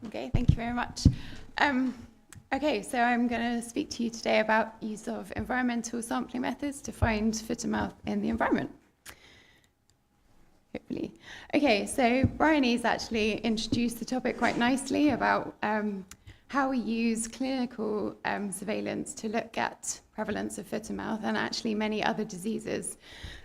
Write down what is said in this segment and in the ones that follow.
Okay, thank you very much. Okay, so I'm going to speak to you today about use of environmental sampling methods to find foot and mouth in the environment. Hopefully. Okay, so Bryony's actually introduced the topic quite nicely about how we use clinical surveillance to look at prevalence of foot and mouth and actually many other diseases.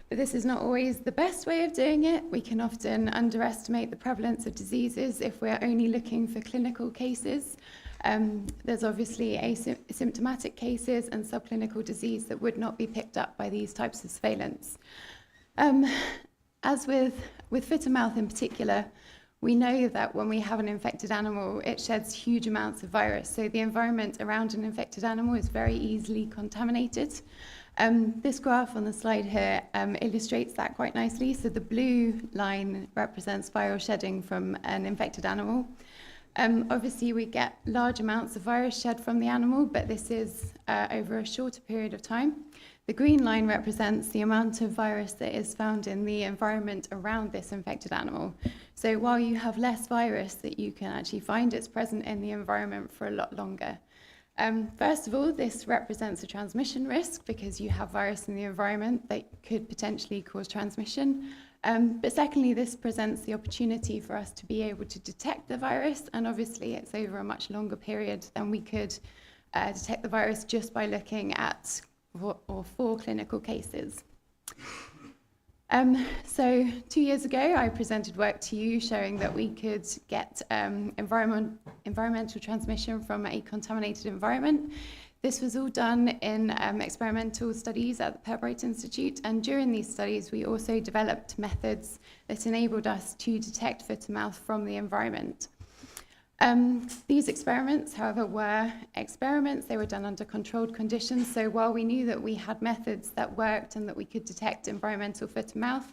But this is not always the best way of doing it. We can often underestimate the prevalence of diseases if we're only looking for clinical cases. There's obviously asymptomatic cases and subclinical disease that would not be picked up by these types of surveillance. As with foot and mouth in particular, we know that when we have an infected animal, it sheds huge amounts of virus. So the environment around an infected animal is very easily contaminated. This graph on the slide here illustrates that quite nicely. So the blue line represents viral shedding from an infected animal. Obviously, we get large amounts of virus shed from the animal, but this is over a shorter period of time. The green line represents the amount of virus that is found in the environment around this infected animal. So while you have less virus that you can actually find, it's present in the environment for a lot longer. First of all, this represents a transmission risk because you have virus in the environment that could potentially cause transmission. But secondly, this presents the opportunity for us to be able to detect the virus, and obviously it's over a much longer period than we could detect the virus just by looking at four clinical cases. So 2 years ago, I presented work to you showing that we could get environmental transmission from a contaminated environment. This was all done in experimental studies at the Purbright Institute, and during these studies, we also developed methods that enabled us to detect foot and mouth from the environment. These experiments, however, were experiments. They were done under controlled conditions. So while we knew that we had methods that worked and that we could detect environmental foot and mouth,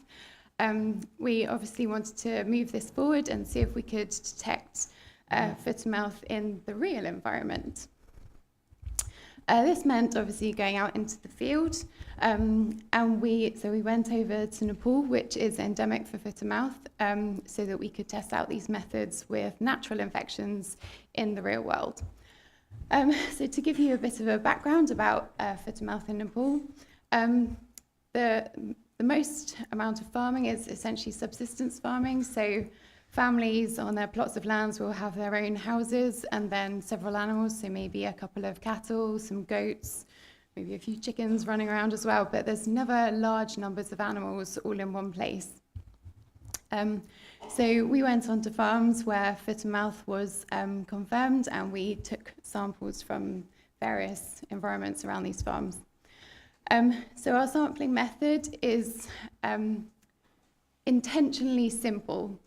we obviously wanted to move this forward and see if we could detect foot and mouth in the real environment. This meant obviously going out into the field, and we went over to Nepal, which is endemic for foot and mouth, so that we could test out these methods with natural infections in the real world. So to give you a bit of a background about foot and mouth in Nepal, the most amount of farming is essentially subsistence farming. So families on their plots of lands will have their own houses and then several animals, so maybe a couple of cattle, some goats, maybe a few chickens running around as well, but there's never large numbers of animals all in one place. So we went onto farms where foot and mouth was confirmed, and we took samples from various environments around these farms. So our sampling method is intentionally simple.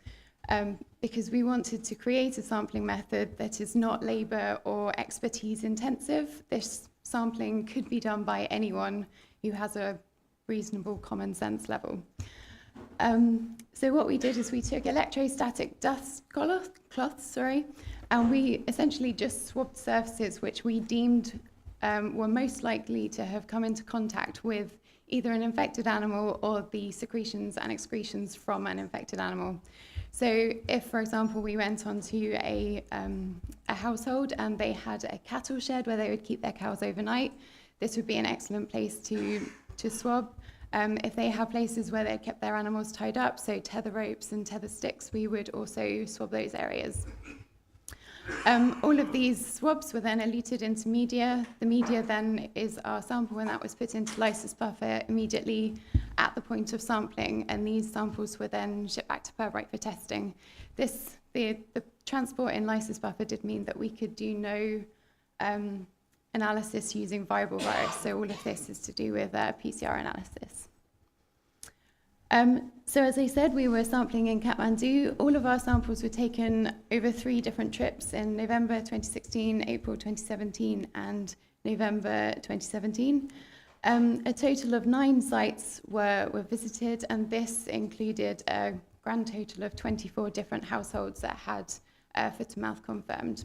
Because we wanted to create a sampling method that is not labor or expertise intensive. This sampling could be done by anyone who has a reasonable common sense level. So what we did is we took electrostatic dust cloths, and we essentially just swabbed surfaces which we deemed were most likely to have come into contact with either an infected animal or the secretions and excretions from an infected animal. So if, for example, we went onto a household and they had a cattle shed where they would keep their cows overnight, this would be an excellent place to swab. If they have places where they kept their animals tied up, so tether ropes and tether sticks, we would also swab those areas. All of these swabs were then eluted into media. The media then is our sample, and that was put into lysis buffer immediately at the point of sampling, and these samples were then shipped back to Purbright for testing. The transport in lysis buffer did mean that we could do no analysis using viable virus, so all of this is to do with PCR analysis. So as I said, we were sampling in Kathmandu. All of our samples were taken over 3 different trips in November 2016, April 2017, and November 2017. A total of 9 sites were visited, and this included a grand total of 24 different households that had foot and mouth confirmed.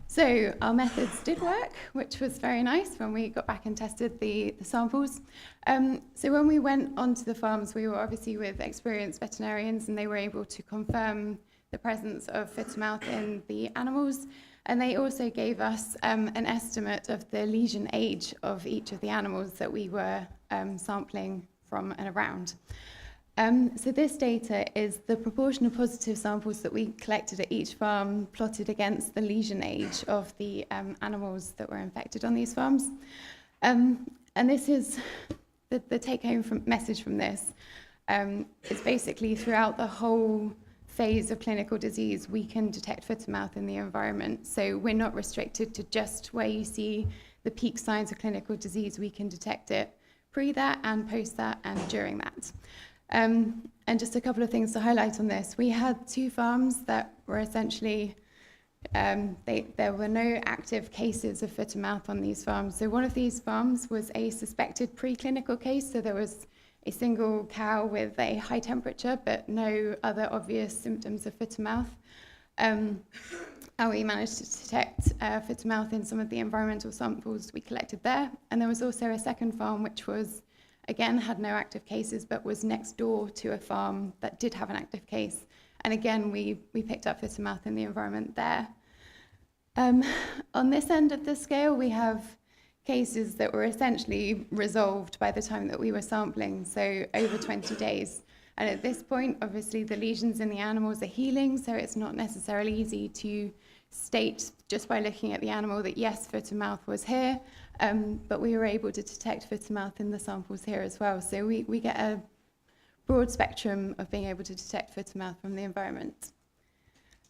So our methods did work, which was very nice when we got back and tested the samples. So when we went onto the farms, we were obviously with experienced veterinarians, and they were able to confirm the presence of foot and mouth in the animals. And they also gave us an estimate of the lesion age of each of the animals that we were sampling from and around. So this data is the proportion of positive samples that we collected at each farm plotted against the lesion age of the animals that were infected on these farms. And this is the take-home message from this. Is basically throughout the whole phase of clinical disease, we can detect foot and mouth in the environment. So we're not restricted to just where you see the peak signs of clinical disease. We can detect it pre that and post that and during that. And just a couple of things to highlight on this. We had 2 farms that were essentially, there were no active cases of foot and mouth on these farms. So one of these farms was a suspected preclinical case. So there was a single cow with a high temperature, but no other obvious symptoms of foot and mouth. And we managed to detect foot and mouth in some of the environmental samples we collected there. And there was also a second farm, which was, again, had no active cases, but was next door to a farm that did have an active case. And again, we picked up foot and mouth in the environment there. On this end of the scale, we have cases that were essentially resolved by the time that we were sampling, so over 20 days. And at this point, obviously, the lesions in the animals are healing, so it's not necessarily easy to state just by looking at the animal that yes, foot and mouth was here, but we were able to detect foot and mouth in the samples here as well. So we get a broad spectrum of being able to detect foot and mouth from the environment.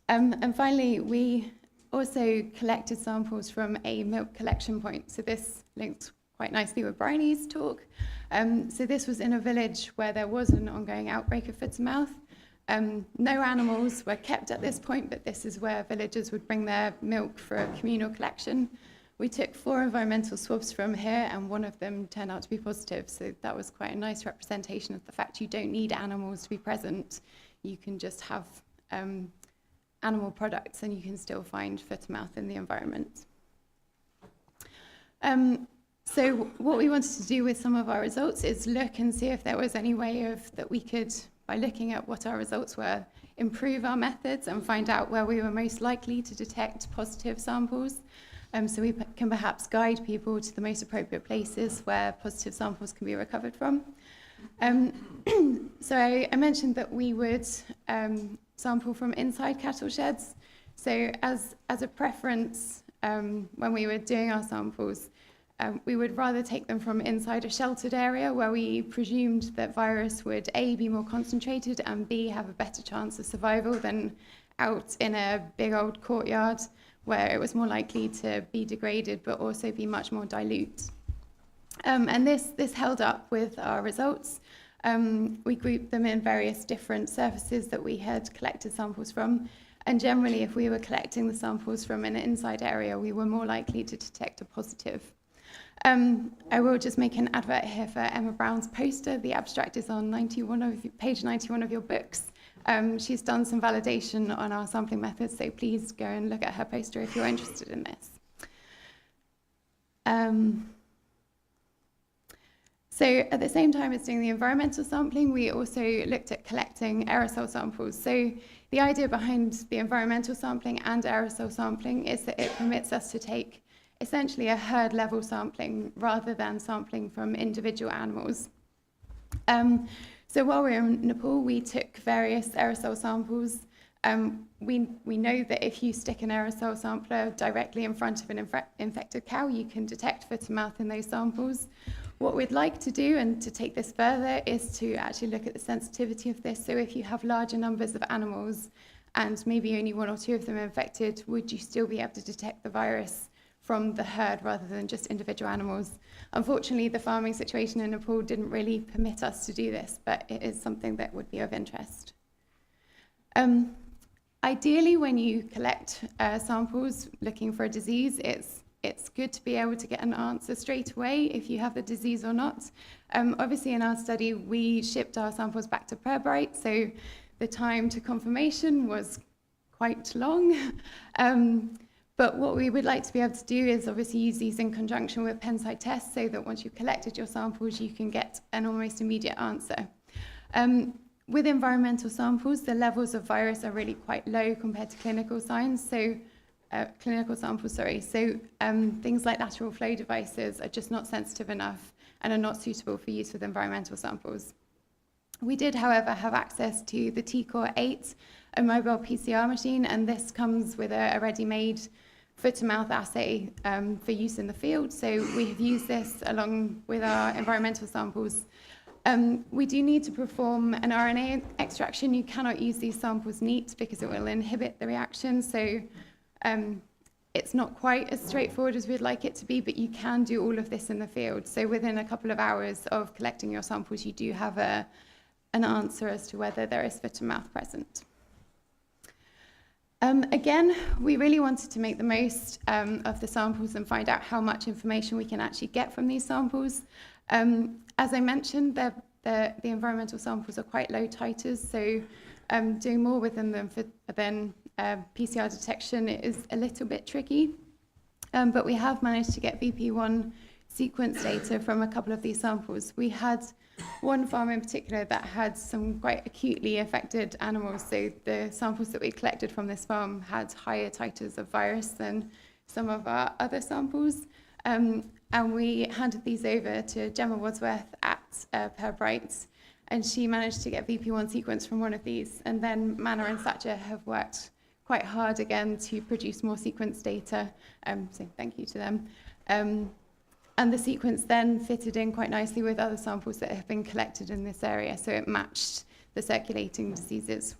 And finally, we also collected samples from a milk collection point. So this links quite nicely with Bryony's talk. So this was in a village where there was an ongoing outbreak of foot and mouth. No animals were kept at this point, but this is where villagers would bring their milk for a communal collection. We took 4 environmental swabs from here, and 1 of them turned out to be positive. So that was quite a nice representation of the fact you don't need animals to be present. You can just have animal products and you can still find foot and mouth in the environment. So what we wanted to do with some of our results is look and see if there was any way that we could, by looking at what our results were, improve our methods and find out where we were most likely to detect positive samples. So we can perhaps guide people to the most appropriate places where positive samples can be recovered from. So I mentioned that we would sample from inside cattle sheds. So as a preference, when we were doing our samples, we would rather take them from inside a sheltered area where we presumed that virus would A, be more concentrated, and B, have a better chance of survival than out in a big old courtyard where it was more likely to be degraded but also be much more dilute. And this held up with our results. We grouped them in various different surfaces that we had collected samples from. And generally, if we were collecting the samples from an inside area, we were more likely to detect a positive. I will just make an advert here for Emma Brown's poster. The abstract is on page 91 of your books. She's done some validation on our sampling methods, so please go and look at her poster if you're interested in this. So at the same time as doing the environmental sampling, we also looked at collecting aerosol samples. So the idea behind the environmental sampling and aerosol sampling is that it permits us to take essentially a herd level sampling rather than sampling from individual animals. So while we were in Nepal, we took various aerosol samples. We know that if you stick an aerosol sampler directly in front of an infected cow, you can detect foot and mouth in those samples. What we'd like to do, and to take this further, is to actually look at the sensitivity of this. So if you have larger numbers of animals and maybe only 1 or 2 of them infected, would you still be able to detect the virus from the herd rather than just individual animals? Unfortunately, the farming situation in Nepal didn't really permit us to do this, but it is something that would be of interest. Ideally, when you collect samples looking for a disease, it's good to be able to get an answer straight away if you have the disease or not. Obviously, in our study, we shipped our samples back to Pirbright, so the time to confirmation was quite long. But what we would like to be able to do is obviously use these in conjunction with pen-site tests so that once you've collected your samples, you can get an almost immediate answer. With environmental samples, the levels of virus are really quite low compared to clinical signs. So, clinical samples, sorry. So, things like lateral flow devices are just not sensitive enough and are not suitable for use with environmental samples. We did, however, have access to the T-Core 8, a mobile PCR machine, and this comes with a ready-made foot-to-mouth assay for use in the field. So we have used this along with our environmental samples. We do need to perform an RNA extraction. You cannot use these samples neat because it will inhibit the reaction. So it's not quite as straightforward as we'd like it to be, but you can do all of this in the field. So within a couple of hours of collecting your samples, you do have an answer as to whether there is foot-to-mouth present. Again, we really wanted to make the most of the samples and find out how much information we can actually get from these samples. As I mentioned, the environmental samples are quite low titers, so doing more within them than PCR detection is a little bit tricky. But we have managed to get VP1 sequence data from a couple of these samples. We had one farm in particular that had some quite acutely affected animals, so the samples that we collected from this farm had higher titers of virus than some of our other samples. And we handed these over to Gemma Wadsworth at Pirbright, and she managed to get VP1 sequence from one of these. And then Manna and Thatcher have worked quite hard again to produce more sequence data, so thank you to them. And the sequence then fitted in quite nicely with other samples that have been collected in this area, so it matched the circulating diseases.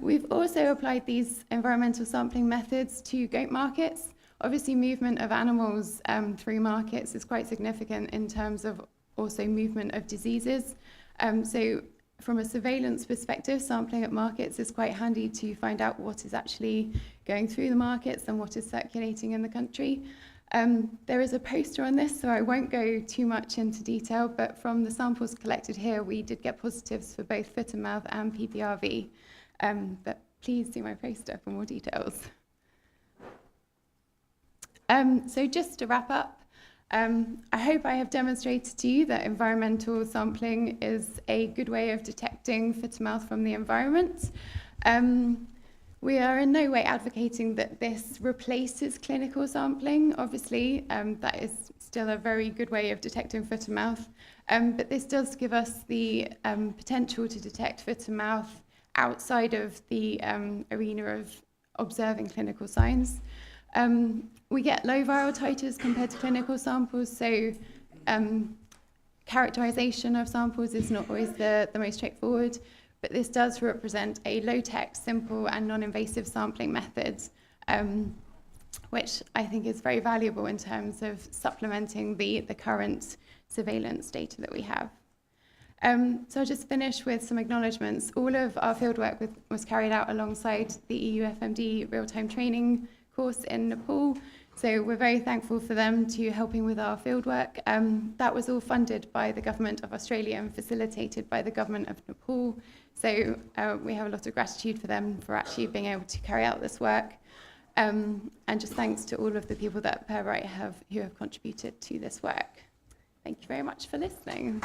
We've also applied these environmental sampling methods to goat markets. Obviously, movement of animals through markets is quite significant in terms of also movement of diseases. So from a surveillance perspective, sampling at markets is quite handy to find out what is actually going through the markets and what is circulating in the country. There is a poster on this, so I won't go too much into detail, but from the samples collected here, we did get positives for both foot and mouth and PPRV. But please see my poster for more details. So just to wrap up, I hope I have demonstrated to you that environmental sampling is a good way of detecting foot-to-mouth from the environment. We are in no way advocating that this replaces clinical sampling. Obviously, that is still a very good way of detecting foot-to-mouth, but this does give us the potential to detect foot-to-mouth outside of the arena of observing clinical signs. We get low viral titers compared to clinical samples, so characterization of samples is not always the most straightforward, but this does represent a low-tech, simple and non-invasive sampling method, which I think is very valuable in terms of supplementing the current surveillance data that we have. So I'll just finish with some acknowledgements. All of our fieldwork was carried out alongside the EuFMD real-time training course in Nepal. So we're very thankful for them to helping with our fieldwork. That was all funded by the Government of Australia and facilitated by the Government of Nepal. So we have a lot of gratitude for them for actually being able to carry out this work. And just thanks to all of the people that Pirbright who have contributed to this work. Thank you very much for listening.